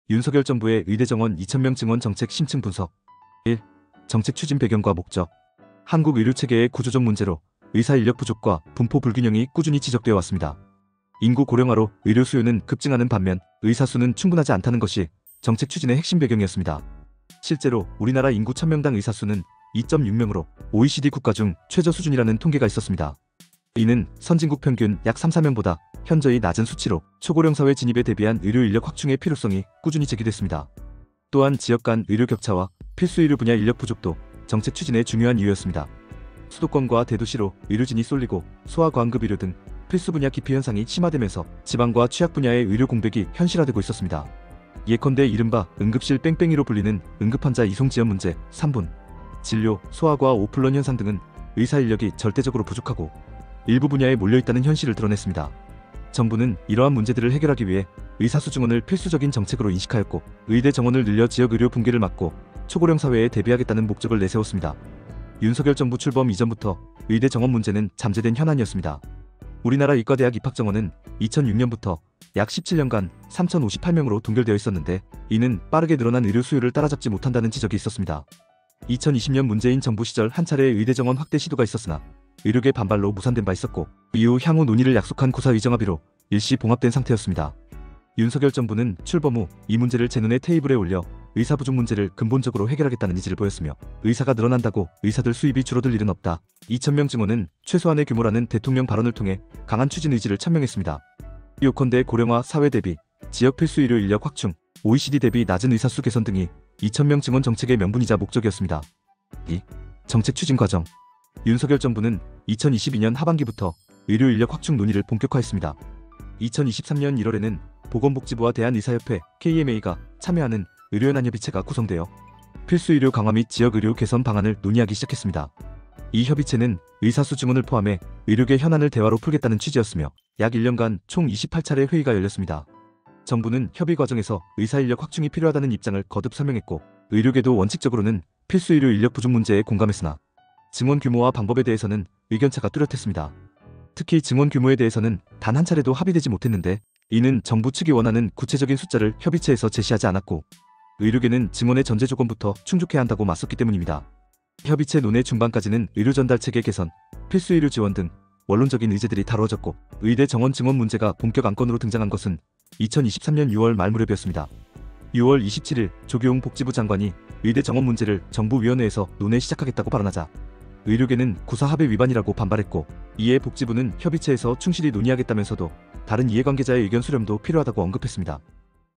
윤석열 정부의 의대 정원 2,000명 증원 정책 심층 분석. 1. 정책 추진 배경과 목적. 한국 의료체계의 구조적 문제로 의사 인력 부족과 분포 불균형이 꾸준히 지적되어 왔습니다. 인구 고령화로 의료 수요는 급증하는 반면 의사 수는 충분하지 않다는 것이 정책 추진의 핵심 배경이었습니다. 실제로 우리나라 인구 1000명당 의사 수는 2.6명으로 OECD 국가 중 최저 수준이라는 통계가 있었습니다. 이는 선진국 평균 약 3-4명보다 현저히 낮은 수치로 초고령 사회 진입에 대비한 의료 인력 확충의 필요성이 꾸준히 제기됐습니다. 또한 지역 간 의료 격차와 필수 의료 분야 인력 부족도 정책 추진의 중요한 이유였습니다. 수도권과 대도시로 의료진이 쏠리고 소아과응급 의료 등 필수 분야 기피 현상이 심화되면서 지방과 취약 분야의 의료 공백이 현실화되고 있었습니다. 예컨대 이른바 응급실 뺑뺑이로 불리는 응급환자 이송 지연 문제, 3분, 진료, 소아과 오플런 현상 등은 의사 인력이 절대적으로 부족하고 일부 분야에 몰려있다는 현실을 드러냈습니다. 정부는 이러한 문제들을 해결하기 위해 의사수 증원을 필수적인 정책으로 인식하였고 의대 정원을 늘려 지역 의료 붕괴를 막고 초고령 사회에 대비하겠다는 목적을 내세웠습니다. 윤석열 정부 출범 이전부터 의대 정원 문제는 잠재된 현안이었습니다. 우리나라 의과대학 입학 정원은 2006년부터 약 17년간 3,058명으로 동결되어 있었는데 이는 빠르게 늘어난 의료 수요를 따라잡지 못한다는 지적이 있었습니다. 2020년 문재인 정부 시절 한 차례 의대 정원 확대 시도가 있었으나 의료계 반발로 무산된 바 있었고 이후 향후 논의를 약속한 구사의정합의로 일시 봉합된 상태였습니다. 윤석열 정부는 출범 후 이 문제를 제논의 테이블에 올려 의사 부족 문제를 근본적으로 해결하겠다는 의지를 보였으며 의사가 늘어난다고 의사들 수입이 줄어들 일은 없다. 2,000명 증원은 최소한의 규모라는 대통령 발언을 통해 강한 추진 의지를 천명했습니다. 요컨대 고령화 사회 대비 지역 필수 의료 인력 확충, OECD 대비 낮은 의사수 개선 등이 2,000명 증원 정책의 명분이자 목적이었습니다. 2. 정책 추진 과정. 윤석열 정부는 2022년 하반기부터 의료 인력 확충 논의를 본격화했습니다. 2023년 1월에는 보건복지부와 대한의사협회 KMA가 참여하는 의료연합협의체가 구성되어 필수 의료 강화 및 지역 의료 개선 방안을 논의하기 시작했습니다. 이 협의체는 의사수 증원을 포함해 의료계 현안을 대화로 풀겠다는 취지였으며 약 1년간 총 28차례 회의가 열렸습니다. 정부는 협의 과정에서 의사 인력 확충이 필요하다는 입장을 거듭 설명했고 의료계도 원칙적으로는 필수 의료 인력 부족 문제에 공감했으나 증원 규모와 방법에 대해서는 의견차가 뚜렷했습니다. 특히 증원 규모에 대해서는 단 한 차례도 합의되지 못했는데 이는 정부 측이 원하는 구체적인 숫자를 협의체에서 제시하지 않았고 의료계는 증원의 전제 조건부터 충족해야 한다고 맞섰기 때문입니다. 협의체 논의 중반까지는 의료 전달 체계 개선, 필수 의료 지원 등 원론적인 의제들이 다루어졌고 의대 정원 증원 문제가 본격 안건으로 등장한 것은 2023년 6월 말 무렵이었습니다. 6월 27일 조규용 복지부 장관이 의대 정원 문제를 정부위원회에서 논의 시작하겠다고 발언하자 의료계는 구사합의 위반이라고 반발했고 이에 복지부는 협의체에서 충실히 논의하겠다면서도 다른 이해관계자의 의견 수렴도 필요하다고 언급했습니다.